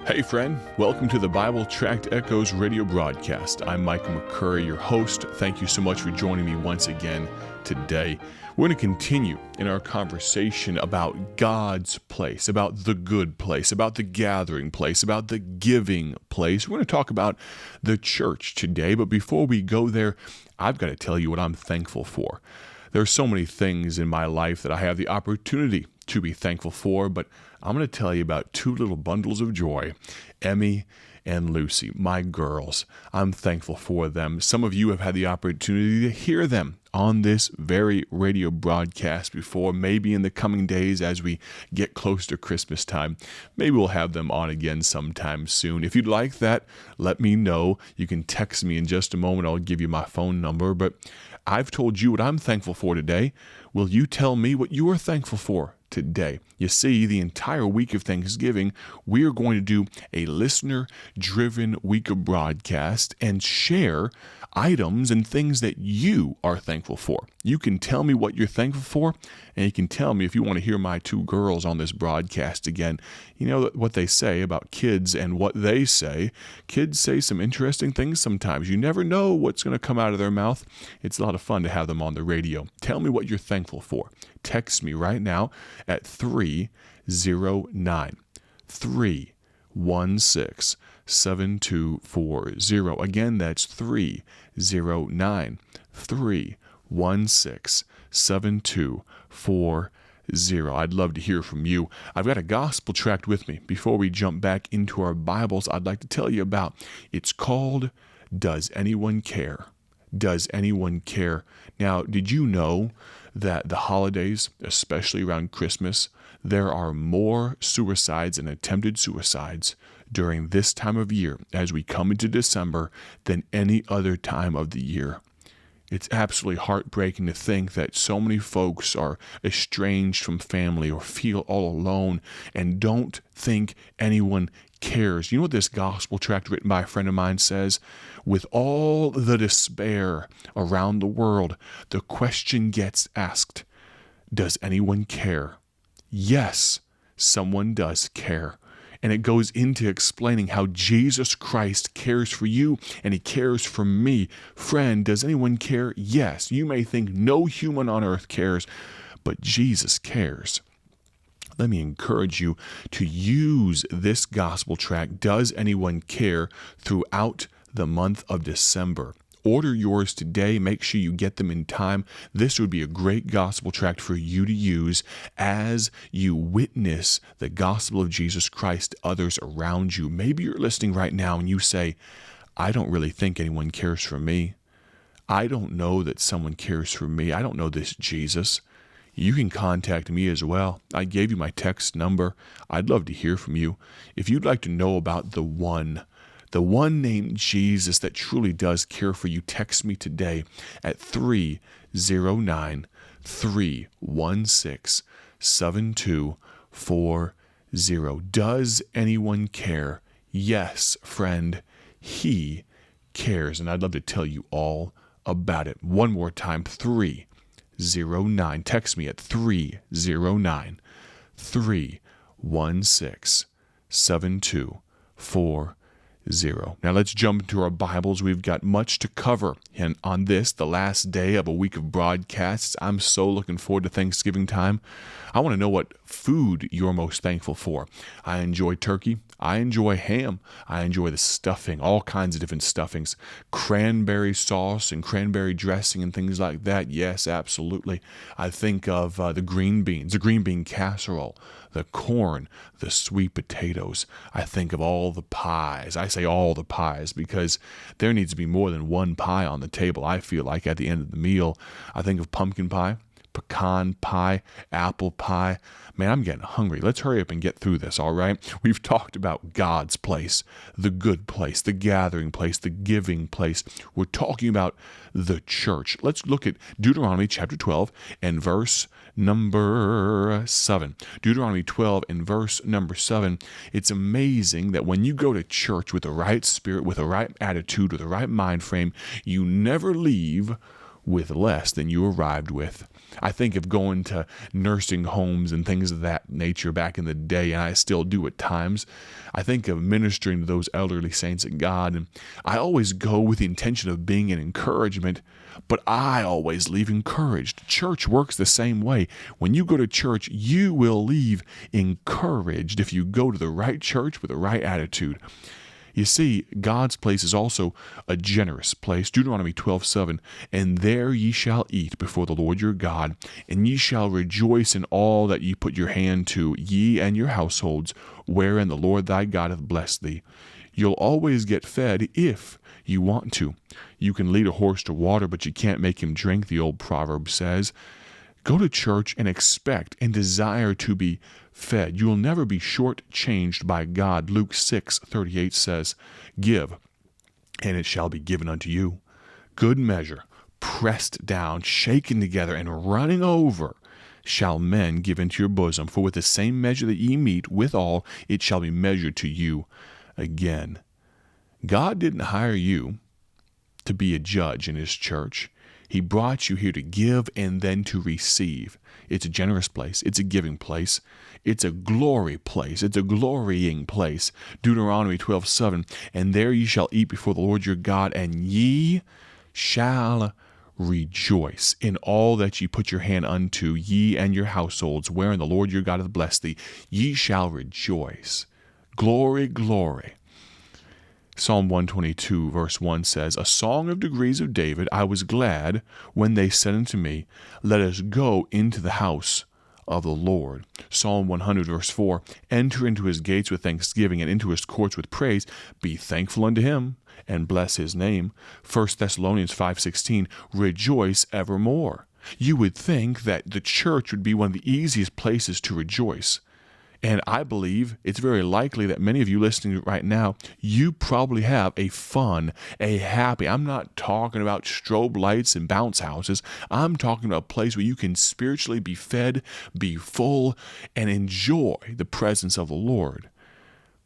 Hey friend, welcome to the Bible Tract Echoes radio broadcast. I'm Michael McCurry, your host. Thank you so much for joining me once again today. We're going to continue in our conversation about God's place, about the good place, about the gathering place, about the giving place. We're going to talk about the church today, but before we go there, I've got to tell you what I'm thankful for. There are so many things in my life that I have the opportunity to be thankful for, but I'm going to tell you about two little bundles of joy, Emmy and Lucy, my girls. I'm thankful for them. Some of you have had the opportunity to hear them on this very radio broadcast before. Maybe in the coming days as we get close to Christmas time, maybe we'll have them on again sometime soon. If you'd like that, let me know. You can text me in just a moment. I'll give you my phone number, but I've told you what I'm thankful for today. Will you tell me what you are thankful for today? You see, the entire week of Thanksgiving, we are going to do a listener-driven week of broadcast and share items and things that you are thankful for. You can tell me what you're thankful for, and you can tell me if you want to hear my two girls on this broadcast again. You know what they say about kids and what they say. Kids say some interesting things sometimes. You never know what's going to come out of their mouth. It's a lot of fun to have them on the radio. Tell me what you're thankful for. Text me right now at 309 316 7240. Again, that's 309 316 7240. I'd love to hear from you. I've got a gospel tract with me. Before we jump back into our Bibles, I'd like to tell you about. It's called Does Anyone Care? Does Anyone Care? Now, did you know that the holidays, especially around Christmas, there are more suicides and attempted suicides during this time of year as we come into December than any other time of the year? It's absolutely heartbreaking to think that so many folks are estranged from family or feel all alone and don't think anyone cares. You know what this gospel tract written by a friend of mine says? With all the despair around the world, the question gets asked, does anyone care? Yes, someone does care. And it goes into explaining how Jesus Christ cares for you and he cares for me. Friend, does anyone care? Yes. You may think no human on earth cares, but Jesus cares. Let me encourage you to use this gospel tract, Does Anyone Care?, throughout the month of December. Order yours today. Make sure you get them in time. This would be a great gospel tract for you to use as you witness the gospel of Jesus Christ to others around you. Maybe you're listening right now and you say, I don't really think anyone cares for me. I don't know that someone cares for me. I don't know this Jesus. You can contact me as well. I gave you my text number. I'd love to hear from you. If you'd like to know about the one named Jesus that truly does care for you, text me today at 309 316 7240. Does anyone care? Yes, friend, he cares. And I'd love to tell you all about it. One more time, 309. Text me at 309 316 7240. Now let's jump into our Bibles. We've got much to cover. And on this, the last day of a week of broadcasts, I'm so looking forward to Thanksgiving time. I want to know what food you're most thankful for. I enjoy turkey. I enjoy ham. I enjoy the stuffing, all kinds of different stuffings. Cranberry sauce and cranberry dressing and things like that. Yes, absolutely. I think of the green beans, the green bean casserole, the corn, the sweet potatoes. I think of all the pies. I say all the pies because there needs to be more than one pie on the table, I feel like, at the end of the meal. I think of pumpkin pie, pecan pie, apple pie. Man, I'm getting hungry. Let's hurry up and get through this, all right? We've talked about God's place, the good place, the gathering place, the giving place. We're talking about the church. Let's look at Deuteronomy chapter 12 and verse number 7. Deuteronomy 12 and verse number 7. It's amazing that when you go to church with the right spirit, with the right attitude, with the right mind frame, you never leave with less than you arrived with. I think of going to nursing homes and things of that nature back in the day, and I still do at times. I think of ministering to those elderly saints of God, and I always go with the intention of being an encouragement, but I always leave encouraged. Church works the same way. When you go to church, you will leave encouraged if you go to the right church with the right attitude. You see, God's place is also a generous place. Deuteronomy 12:7, and there ye shall eat before the Lord your God, and ye shall rejoice in all that ye put your hand to, ye and your households, wherein the Lord thy God hath blessed thee. You'll always get fed if you want to. You can lead a horse to water, but you can't make him drink, the old proverb says. Go to church and expect and desire to be fed. You will never be shortchanged by God. Luke 6:38 says, give, and it shall be given unto you. Good measure, pressed down, shaken together, and running over, shall men give into your bosom. For with the same measure that ye meet withal, it shall be measured to you again. God didn't hire you to be a judge in his church. He brought you here to give and then to receive. It's a generous place. It's a giving place. It's a glory place. It's a glorying place. Deuteronomy 12:7, and there ye shall eat before the Lord your God, and ye shall rejoice in all that ye put your hand unto, ye and your households, wherein the Lord your God hath blessed thee. Ye shall rejoice. Glory, glory. Psalm 122 verse 1 says, a song of degrees of David, I was glad when they said unto me, let us go into the house of the Lord. Psalm 100 verse 4, enter into his gates with thanksgiving and into his courts with praise. Be thankful unto him and bless his name. 1 Thessalonians 5:16, rejoice evermore. You would think that the church would be one of the easiest places to rejoice. And I believe it's very likely that many of you listening right now, you probably have a fun, a happy, I'm not talking about strobe lights and bounce houses. I'm talking about a place where you can spiritually be fed, be full, and enjoy the presence of the Lord.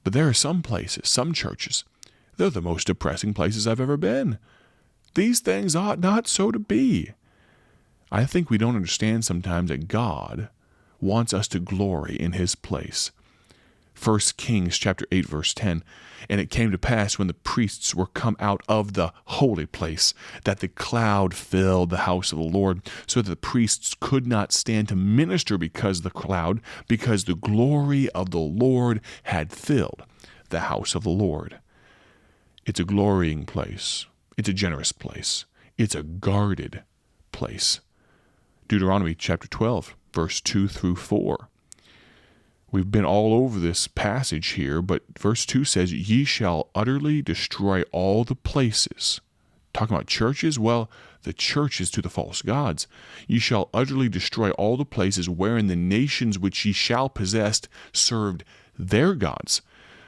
But there are some places, some churches, they're the most depressing places I've ever been. These things ought not so to be. I think we don't understand sometimes that God wants us to glory in his place. 1 Kings chapter 8 verse 10, and it came to pass when the priests were come out of the holy place, that the cloud filled the house of the Lord, so that the priests could not stand to minister because of the cloud, because the glory of the Lord had filled the house of the Lord. It's a glorying place. It's a generous place. It's a guarded place. Deuteronomy chapter 12 verse 2 through 4. We've been all over this passage here, but verse 2 says, ye shall utterly destroy all the places. Talking about churches? Well, the churches to the false gods. Ye shall utterly destroy all the places wherein the nations which ye shall possess served their gods,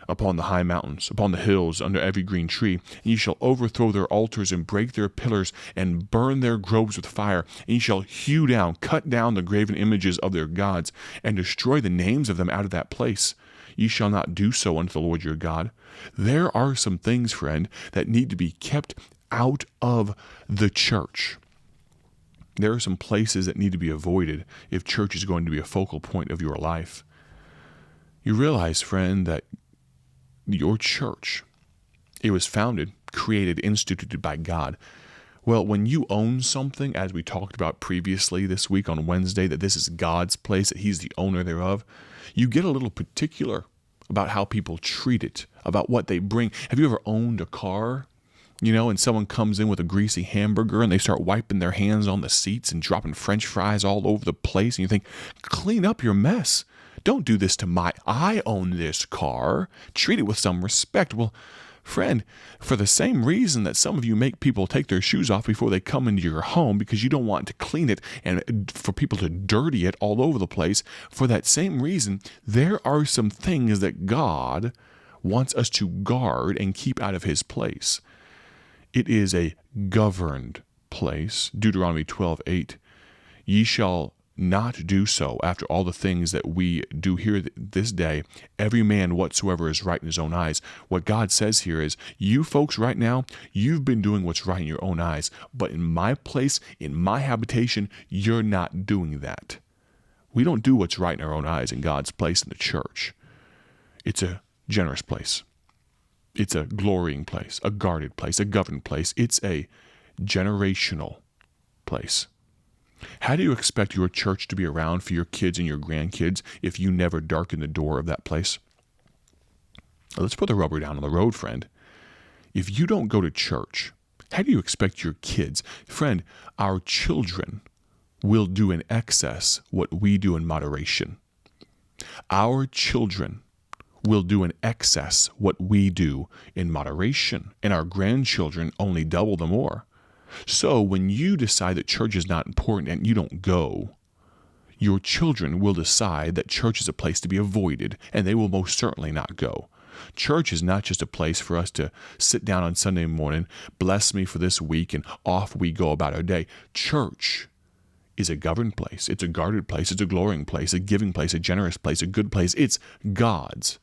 upon the high mountains, upon the hills, under every green tree. And ye shall overthrow their altars, and break their pillars, and burn their groves with fire. And ye shall hew down, cut down the graven images of their gods, and destroy the names of them out of that place. Ye shall not do so unto the Lord your God. There are some things, friend, that need to be kept out of the church. There are some places that need to be avoided if church is going to be a focal point of your life. You realize, friend, that your church, it was founded, created, instituted by God. Well, when you own something, as we talked about previously this week on Wednesday, that this is God's place, that he's the owner thereof, you get a little particular about how people treat it, about what they bring. Have you ever owned a car? And someone comes in with a greasy hamburger and they start wiping their hands on the seats and dropping French fries all over the place. And you think, clean up your mess. Don't do this to I own this car. Treat it with some respect. Well, friend, for the same reason that some of you make people take their shoes off before they come into your home because you don't want to clean it and for people to dirty it all over the place, for that same reason, there are some things that God wants us to guard and keep out of his place. It is a governed place. Deuteronomy 12:8. Ye shall not do so after all the things that we do here this day. Every man whatsoever is right in his own eyes. What God says here is, you folks right now, you've been doing what's right in your own eyes, but in my place, in my habitation, you're not doing that. We don't do what's right in our own eyes in God's place in the church. It's a generous place. It's a glorying place, a guarded place, a governed place. It's a generational place. How do you expect your church to be around for your kids and your grandkids if you never darken the door of that place? Let's put the rubber down on the road, friend. If you don't go to church, how do you expect your kids? Friend, our children will do in excess what we do in moderation. Our children will do in excess what we do in moderation, and our grandchildren only double the more. So when you decide that church is not important and you don't go, your children will decide that church is a place to be avoided, and they will most certainly not go. Church is not just a place for us to sit down on Sunday morning, bless me for this week, and off we go about our day. Church is a governed place. It's a guarded place. It's a glorying place, a giving place, a generous place, a good place. It's God's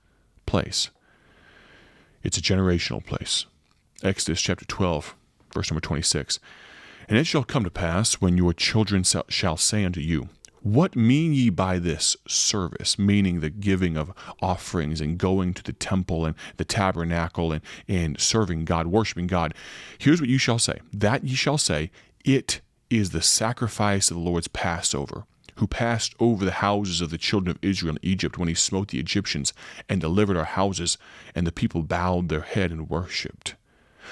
place. It's a generational place. Exodus chapter 12, verse number 26. And it shall come to pass, when your children shall say unto you, what mean ye by this service? Meaning the giving of offerings and going to the temple and the tabernacle and serving God, worshiping God. Here's what you shall say. That ye shall say, it is the sacrifice of the Lord's Passover, who passed over the houses of the children of Israel in Egypt when he smote the Egyptians and delivered our houses, and the people bowed their head and worshipped.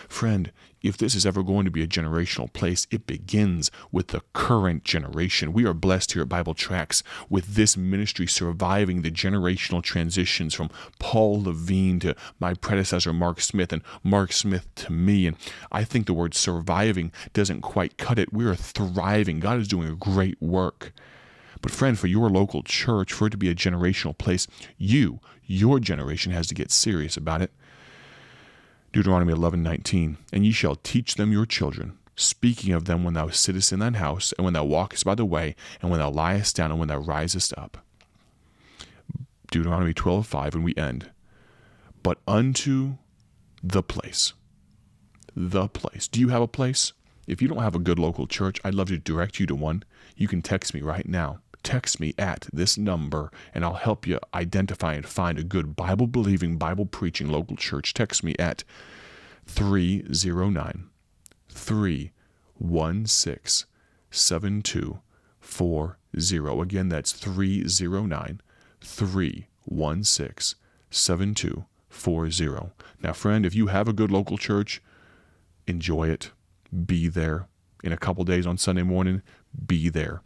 Friend, if this is ever going to be a generational place, it begins with the current generation. We are blessed here at Bible Tracts with this ministry surviving the generational transitions from Paul Levine to my predecessor Mark Smith, and Mark Smith to me. And I think the word surviving doesn't quite cut it. We are thriving. God is doing a great work. But friend, for your local church, for it to be a generational place, your generation has to get serious about it. Deuteronomy 11:19, and ye shall teach them your children, speaking of them when thou sittest in thine house, and when thou walkest by the way, and when thou liest down, and when thou risest up. Deuteronomy 12:5, and we end. But unto the place. The place. Do you have a place? If you don't have a good local church, I'd love to direct you to one. You can text me right now. Text me at this number, and I'll help you identify and find a good Bible-believing, Bible-preaching local church. Text me at 309-316-7240. Again, that's 309-316-7240. Now, friend, if you have a good local church, enjoy it. Be there. In a couple days on Sunday morning, be there.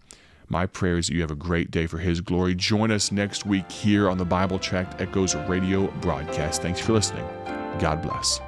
My prayer is that you have a great day for His glory. Join us next week here on the Bible Tract Echoes radio broadcast. Thanks for listening. God bless.